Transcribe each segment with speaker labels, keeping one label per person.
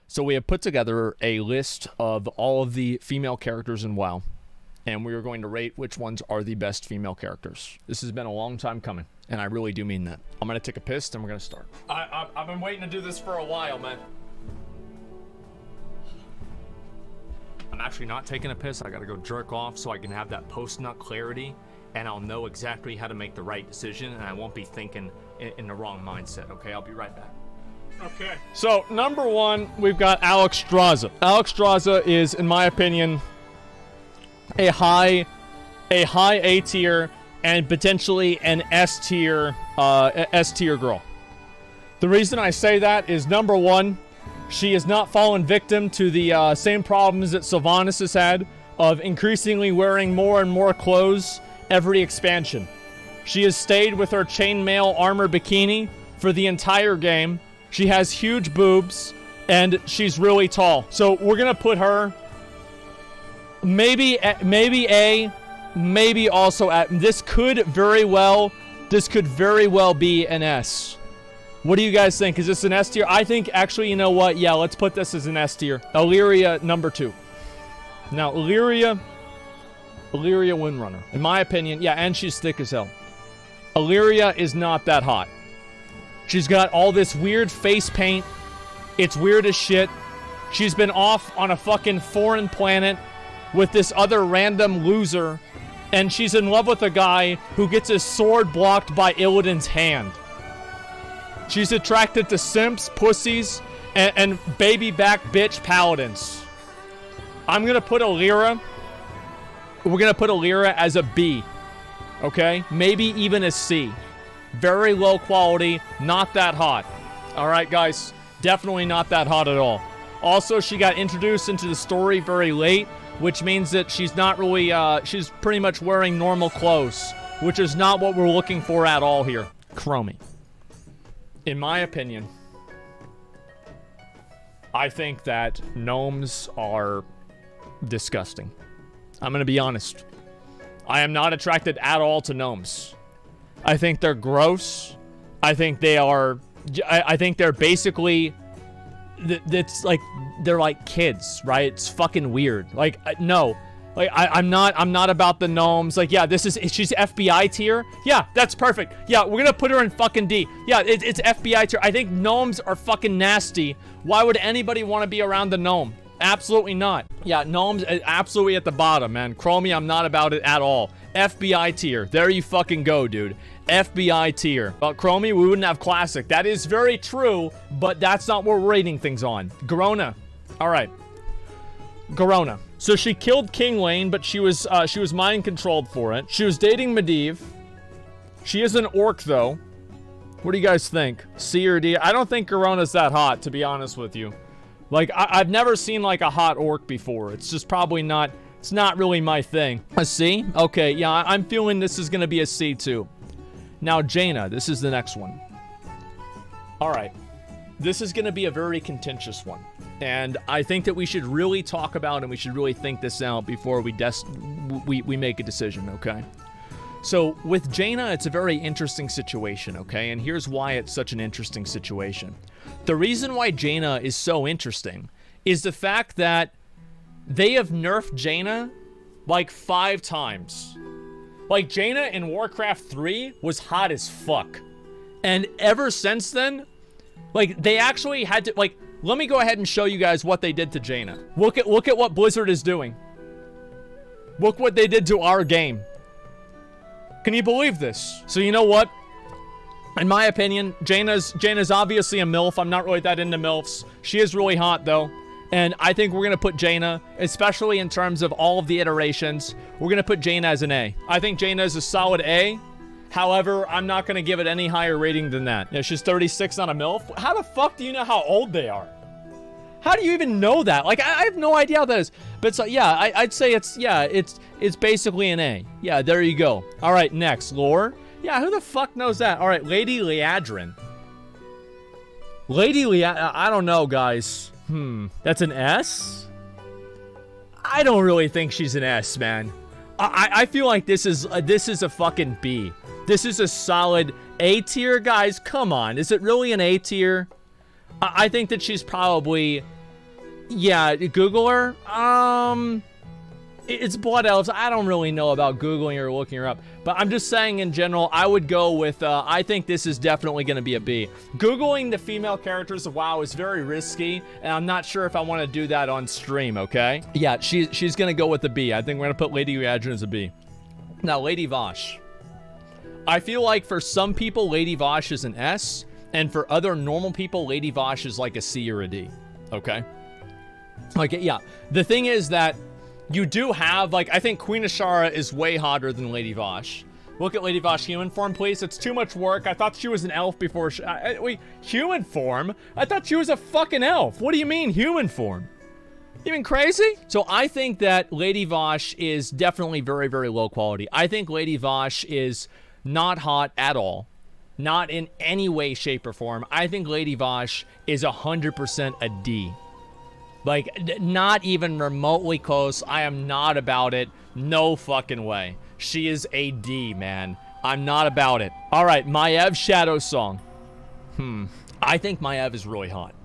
Speaker 1: So we have put together a list of all of the female characters in WoW, and we are going to rate which ones are the best female characters. This has been a long time coming, and I really do mean that. I'm going to take a piss, and we're going to start. I've been waiting to do this for a while, man. I'm actually not taking a piss. I got to go jerk off so I can have that post-nut clarity, and I'll know exactly how to make the right decision, and I won't be thinking in the wrong mindset, okay? I'll be right back. Okay. So, number one, we've got alexstrasza. Alexstrasza is, in my opinion, a high A tier and potentially an S tier girl. The reason I say that is, number one, she has not fallen victim to the same problems that Sylvanas has had of increasingly wearing more and more clothes every expansion. She has stayed with her chainmail armor bikini for the entire game. She has huge boobs, and she's really tall. So we're gonna put her maybe A, maybe also at. This could very well be an S. What do you guys think? Is this an S tier? I think actually, you know what? Yeah, let's put this as an S tier. Alleria number 2. Now Alleria Windrunner, in my opinion, yeah, and she's thick as hell. Alleria is not that hot. She's got all this weird face paint. It's weird as shit. She's been off on a fucking foreign planet with this other random loser, and she's in love with a guy who gets his sword blocked by Illidan's hand. She's attracted to simps, pussies, and baby back bitch paladins. I'm gonna put Alleria. We're gonna put Alleria as a B. Okay? Maybe even a C. Very low quality, not that hot. Alright, guys. Definitely not that hot at all. Also, she got introduced into the story very late, which means that she's not really, she's pretty much wearing normal clothes, which is not what we're looking for at all here. Chromie. In my opinion, I think that gnomes are disgusting. I'm gonna be honest. I am not attracted at all to gnomes. I think they're gross. I think they are... I think they're basically... It's like... They're like kids, right? It's fucking weird. Like, no. Like, I'm not about the gnomes. Like, yeah, she's FBI tier. Yeah, that's perfect. Yeah, we're gonna put her in fucking D. Yeah, it's FBI tier. I think gnomes are fucking nasty. Why would anybody want to be around the gnome? Absolutely not. Yeah, gnomes absolutely at the bottom, man. Chromie, I'm not about it at all. FBI tier. There you fucking go, dude. FBI tier. But Chromie, we wouldn't have classic. That is very true, but that's not what we're rating things on. Garona. All right. Garona. So she killed King Lane, but she was mind controlled for it. She was dating Maiev. She is an orc, though. What do you guys think? C or D? I don't think Garona's that hot, to be honest with you. Like, I've never seen, like, a hot orc before. It's just probably not... It's not really my thing. A C? Okay, yeah, I'm feeling this is going to be a C, too. Now, Jaina. This is the next one. Alright. This is going to be a very contentious one. And I think that we should really talk about and we should really think this out before we make a decision, okay? So, with Jaina, it's a very interesting situation, okay? And here's why it's such an interesting situation. The reason why Jaina is so interesting is the fact that they have nerfed Jaina like 5 times. Like, Jaina in Warcraft 3 was hot as fuck. And ever since then, like, they actually had to, like, let me go ahead and show you guys what they did to Jaina. Look at what Blizzard is doing. Look what they did to our game. Can you believe this? So you know what? In my opinion, Jaina's obviously a MILF. I'm not really that into MILFs. She is really hot, though. And I think we're going to put Jaina, especially in terms of all of the iterations, we're going to put Jaina as an A. I think Jaina is a solid A. However, I'm not going to give it any higher rating than that. Yeah, she's 36 on a MILF. How the fuck do you know how old they are? How do you even know that? Like, I have no idea how that is. But so, yeah, I'd say it's basically an A. Yeah, there you go. All right, next. Lore. Yeah, who the fuck knows that? All right, Lady Liadrin. I don't know, guys. That's an S? I don't really think she's an S, man. I feel like this is a fucking B. This is a solid A tier, guys. Come on, is it really an A tier? I think that she's probably Yeah, Google her. It's Blood Elves. I don't really know about Googling or looking her up. But I'm just saying in general, I would go with, I think this is definitely going to be a B. Googling the female characters of WoW is very risky, and I'm not sure if I want to do that on stream, okay? Yeah, she's going to go with a B. I think we're going to put Lady Liadrin as a B. Now, Lady Vashj. I feel like for some people, Lady Vashj is an S, and for other normal people, Lady Vashj is like a C or a D, okay? Like, yeah. The thing is that you do have, like, I think Queen Ashara is way hotter than Lady Vashj. Look at Lady Vashj human form, please. It's too much work. I thought she was an elf before wait, human form? I thought she was a fucking elf. What do you mean, human form? You mean crazy? So I think that Lady Vashj is definitely very, very low quality. I think Lady Vashj is not hot at all. Not in any way, shape, or form. I think Lady Vashj is 100% a D. Like, not even remotely close. I am not about it. No fucking way. She is a D, man. I'm not about it. All right, Maiev Shadowsong. I think Maiev is really hot.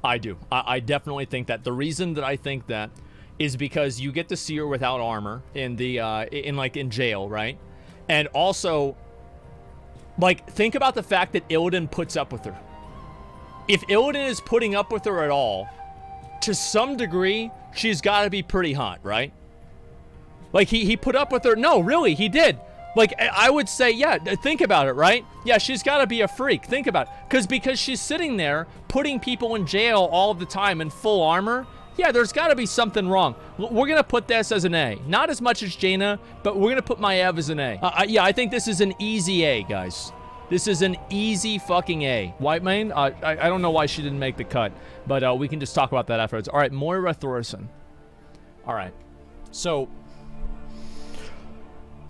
Speaker 1: I do. I definitely think that. The reason that I think that is because you get to see her without armor in the, in jail, right? And also, like, think about the fact that Illidan puts up with her. If Illidan is putting up with her at all, to some degree, she's got to be pretty hot, right? Like, he put up with her. No, really, he did. Like, I would say, yeah, think about it, right? Yeah, she's got to be a freak. Think about it. Because she's sitting there putting people in jail all of the time in full armor. Yeah, there's got to be something wrong. We're going to put this as an A. Not as much as Jaina, but we're going to put Maiev as an A. Yeah, I think this is an easy A, guys. This is an easy fucking A. Whitemane, I don't know why she didn't make the cut, but we can just talk about that afterwards. All right, Moyra Thorson. All right, so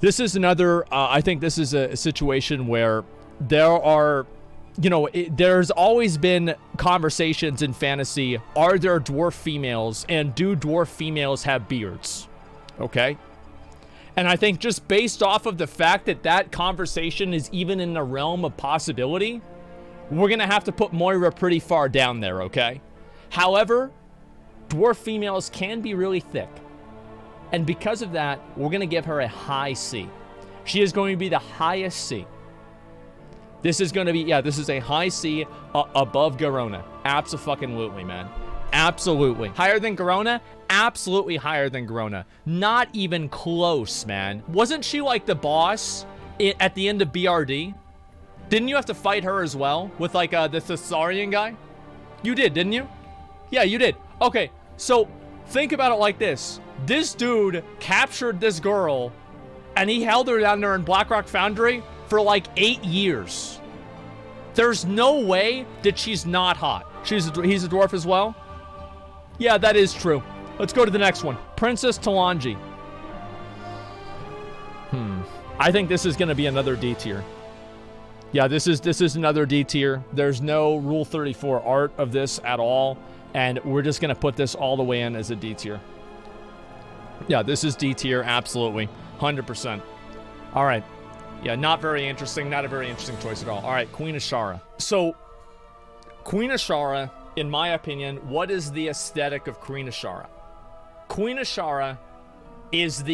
Speaker 1: this is another, I think this is a situation where there are, you know, there's always been conversations in fantasy, are there dwarf females, and do dwarf females have beards? Okay? And I think just based off of the fact that that conversation is even in the realm of possibility, we're going to have to put Moyra pretty far down there, okay? However, dwarf females can be really thick. And because of that, we're going to give her a high C. She is going to be the highest C. This is going to be, yeah, this is a high C above Garona. Abso-fucking-lutely, man. Absolutely. Higher than Garona? Absolutely higher than Garona. Not even close, man. Wasn't she like the boss at the end of BRD? Didn't you have to fight her as well with like the Thessarian guy? You did, didn't you? Yeah, you did. Okay, so think about it like this. This dude captured this girl and he held her down there in Blackrock Foundry for like 8 years. There's no way that she's not hot. He's a dwarf as well? Yeah, that is true. Let's go to the next one. Princess Talanji. I think this is going to be another D tier. Yeah, this is another D tier. There's no Rule 34 art of this at all, and we're just going to put this all the way in as a D tier. Yeah, this is D tier, absolutely. 100%. All right. Yeah, not very interesting. Not a very interesting choice at all. All right, Queen Ashara. So, Queen Ashara, in my opinion, what is the aesthetic of Queen Ashara? Queen Ashara is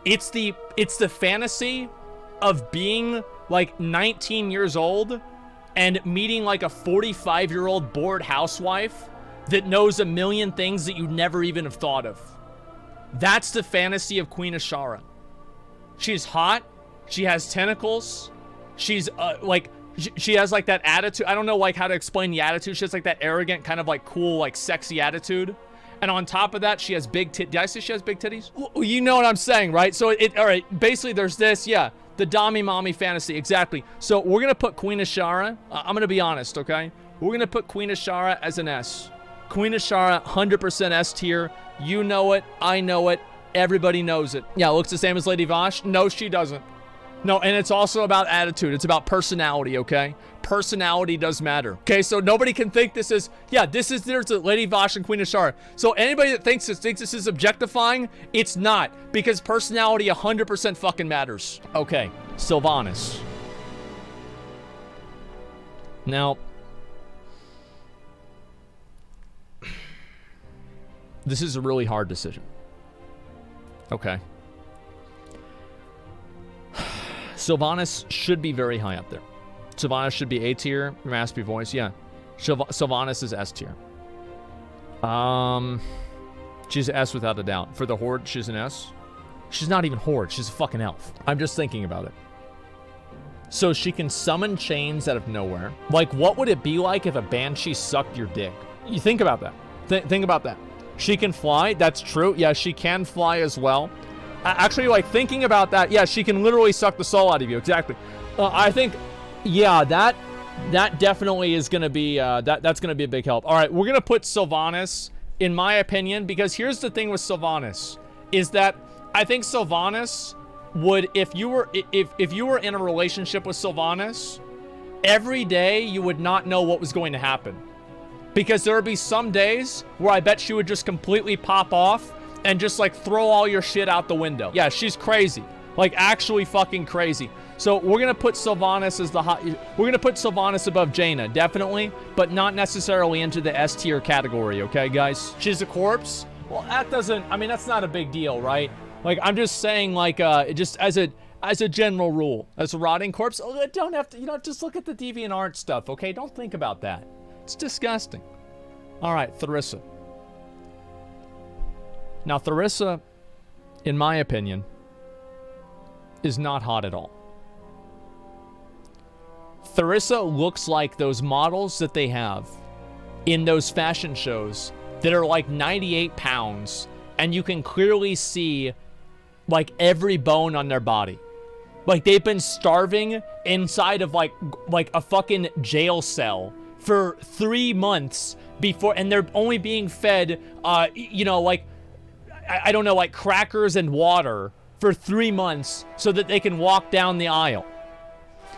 Speaker 1: it's the fantasy of being like 19 years old and meeting like a 45-year-old bored housewife that knows a million things that you'd never even have thought of. That's the fantasy of Queen Ashara. She's hot. She has tentacles. She's like, she has like that attitude. I don't know like how to explain the attitude. She has like that arrogant kind of like cool, like sexy attitude. And on top of that, she has big titties. Did I say she has big titties? Well, you know what I'm saying, right? So all right, basically there's this, yeah, the Dami Mommy fantasy, exactly. So we're going to put Queen Ashara, I'm going to be honest, okay? We're going to put Queen Ashara as an S. Queen Ashara, 100% S tier. You know it, I know it, everybody knows it. Yeah, looks the same as Lady Vashj. No, she doesn't. No, and it's also about attitude. It's about personality, okay? Personality does matter. Okay, so nobody can think this is, yeah, there's a Lady Vashj and Queen Ashara. So anybody that thinks this is objectifying, it's not. Because personality 100% fucking matters. Okay, Sylvanas. Now, This is a really hard decision. Okay. Sylvanas should be very high up there. Sylvanas should be A tier. Raspy voice, yeah. Sylvanas is S tier. She's S without a doubt. For the Horde, she's an S. She's not even Horde. She's a fucking elf. I'm just thinking about it. So she can summon chains out of nowhere. Like, what would it be like if a banshee sucked your dick? You think about that. Think about that. She can fly. That's true. Yeah, she can fly as well. Actually, like, thinking about that, yeah, she can literally suck the soul out of you. Exactly. I think, yeah, that definitely is going to be, that's going to be a big help. All right, we're going to put Sylvanas, in my opinion, because here's the thing with Sylvanas, is that I think Sylvanas would, if you were in a relationship with Sylvanas, every day you would not know what was going to happen. Because there would be some days where I bet she would just completely pop off and just, like, throw all your shit out the window. Yeah, she's crazy. Like, actually fucking crazy. So we're going to put Sylvanas as the hot... We're going to put Sylvanas above Jaina, definitely, but not necessarily into the S tier category, okay, guys? She's a corpse? Well, that doesn't... I mean, that's not a big deal, right? Like, I'm just saying, like, just as a general rule. As a rotting corpse, don't have to... You know, just look at the DeviantArt stuff, okay? Don't think about that. It's disgusting. All right, Therisa. Now, Therisa, in my opinion, is not hot at all. Therisa looks like those models that they have in those fashion shows that are like 98 pounds, and you can clearly see, like, every bone on their body. Like, they've been starving inside of, like a fucking jail cell for 3 months before, and they're only being fed, you know, like, I don't know, like crackers and water for 3 months so that they can walk down the aisle.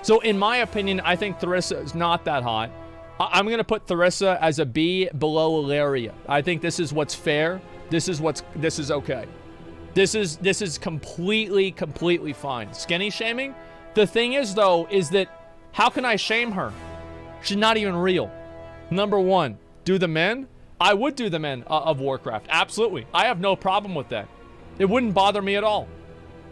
Speaker 1: So in my opinion, I think Therisa is not that hot. I'm going to put Therisa as a B below Alleria. I think this is what's fair. This is okay. This is completely fine. Skinny shaming? The thing is, though, is that how can I shame her? She's not even real. Number one, do the men? I would do the men of Warcraft. Absolutely. I have no problem with that. It wouldn't bother me at all.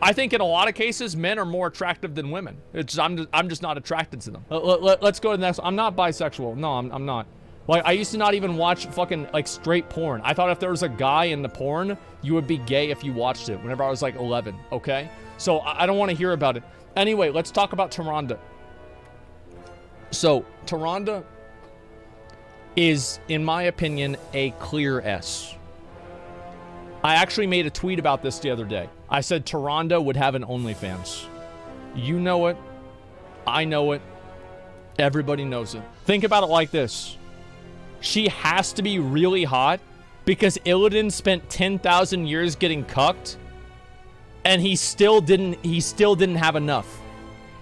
Speaker 1: I think in a lot of cases, men are more attractive than women. I'm just not attracted to them. Let's go to the next one. I'm not bisexual. No, I'm not. Like, I used to not even watch fucking, like, straight porn. I thought if there was a guy in the porn, you would be gay if you watched it whenever I was, like, 11, okay? So I don't want to hear about it. Anyway, let's talk about Tyrande. So, Tyrande is, in my opinion, a clear S. I actually made a tweet about this the other day. I said Tyrande would have an OnlyFans. You know it. I know it. Everybody knows it. Think about it like this. She has to be really hot because Illidan spent 10,000 years getting cucked, and he still didn't have enough.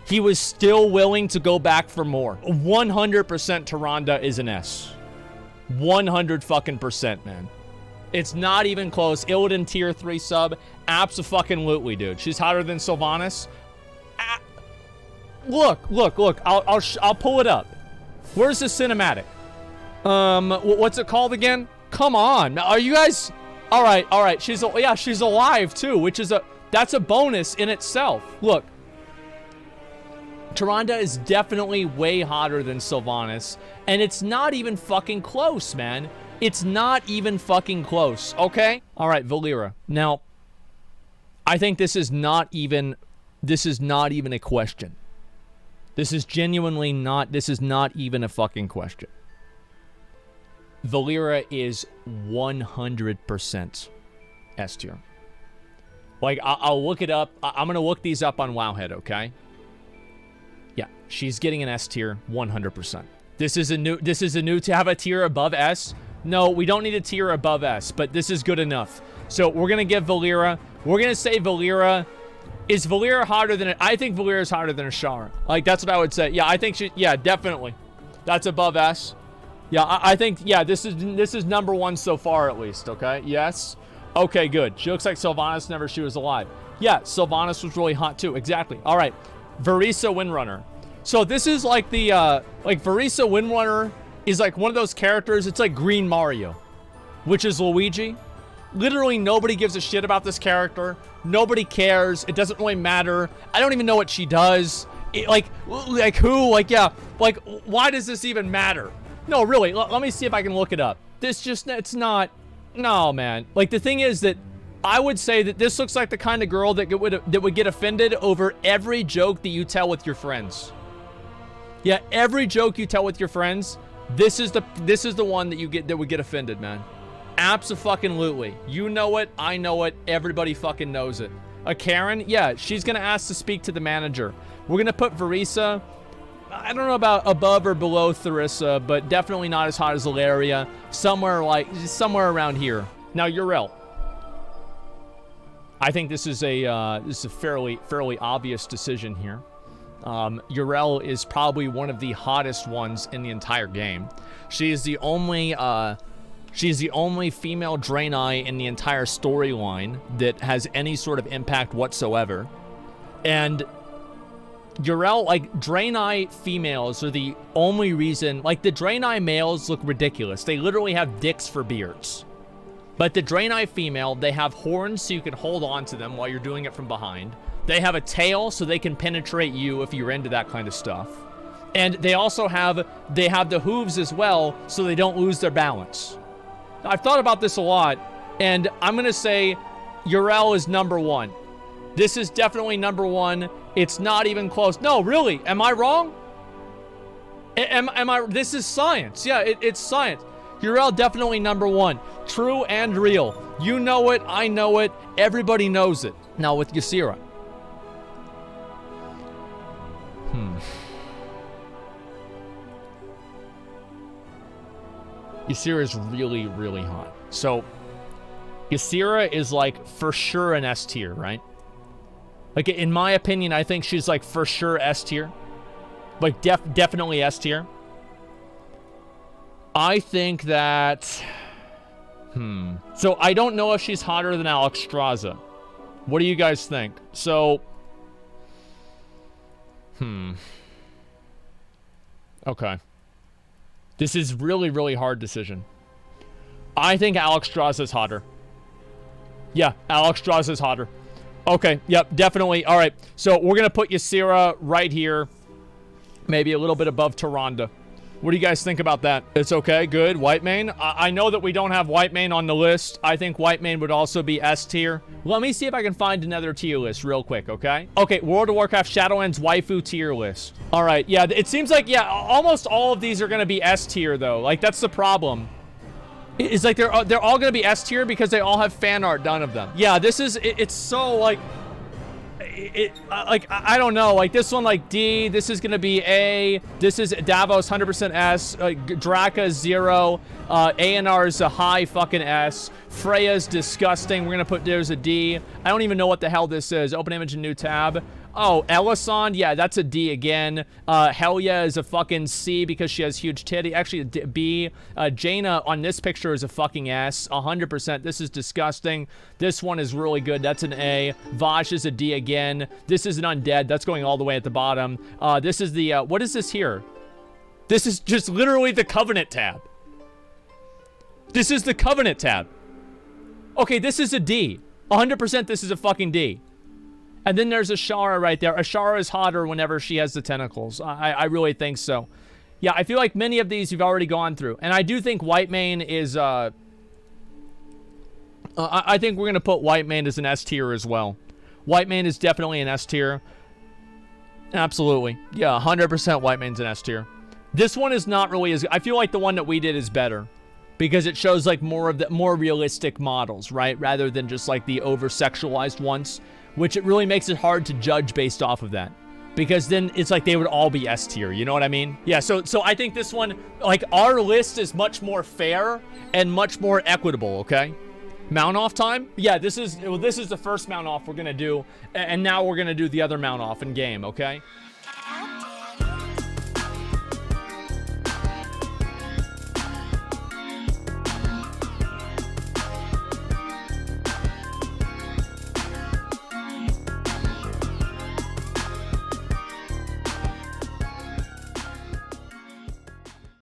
Speaker 1: He was still willing to go back for more. 100% Tyrande is an S. 100 fucking percent, man. It's not even close. Illidan tier 3 sub. Abso-fucking-lutely, dude. She's hotter than Sylvanas. Look. I'll pull it up. Where's the cinematic? What's it called again? Come on. Are you guys... All right. She's alive, too, which is that's a bonus in itself. Look. Tyrande is definitely way hotter than Sylvanas, and it's not even fucking close, man. It's not even fucking close, okay? All right, Valeera. Now, I think this is not even a question. This is not even a fucking question. Valeera is 100% S tier. Like, I'll look it up. I'm going to look these up on Wowhead, okay? Yeah, she's getting an S tier 100%. This is a new to have a tier above S. No, we don't need a tier above S, but this is good enough. So we're going to give Valeera, we're going to say Valeera, is Valeera hotter than, I think Valeera is hotter than Ashara. Like, that's what I would say. Yeah, I think yeah, definitely. That's above S. Yeah, I think, yeah, this is number one so far at least, okay? Yes. Okay, good. She looks like Sylvanas whenever she was alive. Yeah, Sylvanas was really hot too. Exactly. All right. Therisa Windrunner. So this is like the, like Therisa Windrunner is like one of those characters. It's like Green Mario, which is Luigi. Literally nobody gives a shit about this character. Nobody cares. It doesn't really matter. I don't even know what she does. Like who? Like, yeah. Like, why does this even matter? No, really. Let me see if I can look it up. This just, it's not. No, man. Like, the thing is that I would say that this looks like the kind of girl that would get offended over every joke that you tell with your friends. Yeah, every joke you tell with your friends, this is the one that would get offended, man. Abso-fucking-lutely. You know it, I know it, everybody fucking knows it. A Karen, yeah, she's gonna ask to speak to the manager. We're gonna put Therisa, I don't know about above or below Therisa, but definitely not as hot as Alleria. Somewhere around here. Now, Yrel. I think this is a fairly obvious decision here. Yrel is probably one of the hottest ones in the entire game. She is the only female Draenei in the entire storyline that has any sort of impact whatsoever. And Yrel, like, Draenei females are the only reason, like, the Draenei males look ridiculous. They literally have dicks for beards. But the Draenei female, they have horns so you can hold on to them while you're doing it from behind. They have a tail so they can penetrate you if you're into that kind of stuff. And they also have the hooves as well so they don't lose their balance. I've thought about this a lot, and I'm going to say Yrel is number one. This is definitely number one. It's not even close. No, really, am I wrong? Am I? This is science. Yeah, it's science. Yrel definitely number one. True and real. You know it, I know it, everybody knows it. Now with Yasira. Yasira is really, really hot. So, Yasira is like for sure an S tier, right? Like, in my opinion, I think she's like for sure S tier. Like, definitely S tier. I think that... So, I don't know if she's hotter than alexstrasza. What do you guys think? So... Okay. This is really, really hard decision. I think alexstrasza is hotter. Yeah, alexstrasza is hotter. Okay, yep, definitely. All right, so we're going to put Yasira right here. Maybe a little bit above Tyrande. What do you guys think about that? It's okay, good. Whitemane. I know that we don't have Whitemane on the list. I think Whitemane would also be S tier. Let me see if I can find another tier list real quick, okay? Okay, World of Warcraft Shadowlands waifu tier list. All right, yeah, it seems like, yeah, almost all of these are going to be S tier, though. Like, that's the problem. It's like they're all going to be S tier because they all have fan art done of them. Yeah, this is, it's so, like... like, I don't know, like this one, like D, this is gonna be A, this is Davos 100% S, Draka 0, ANR is a high fucking S, Freya's disgusting, we're gonna put, there's a D, I don't even know what the hell this is, open image and new tab. Oh, Elisand, yeah, that's a D again. Helya is a fucking C because she has huge titty. Actually, a B. Jaina on this picture is a fucking S. 100%. This is disgusting. This one is really good. That's an A. Vashj is a D again. This is an undead. That's going all the way at the bottom. This is the, what is this here? This is just literally the Covenant tab. This is the Covenant tab. Okay, this is a D. 100% this is a fucking D. And then there's Ashara right there. Ashara is hotter whenever she has the tentacles. I really think so. Yeah, I feel like many of these you've already gone through. And I do think Whitemane is... I think we're going to put Whitemane as an S tier as well. Whitemane is definitely an S tier. Absolutely. Yeah, 100% Whitemane's an S tier. This one is not really as... I feel like the one that we did is better. Because it shows like more of the more realistic models, right? Rather than just like the over-sexualized ones. Which it really makes it hard to judge based off of that. Because then it's like they would all be S tier, you know what I mean? Yeah, so I think this one, like our list is much more fair and much more equitable, okay? Mount off time? Yeah, this is the first mount off we're gonna do. And now we're gonna do the other mount off in game, okay?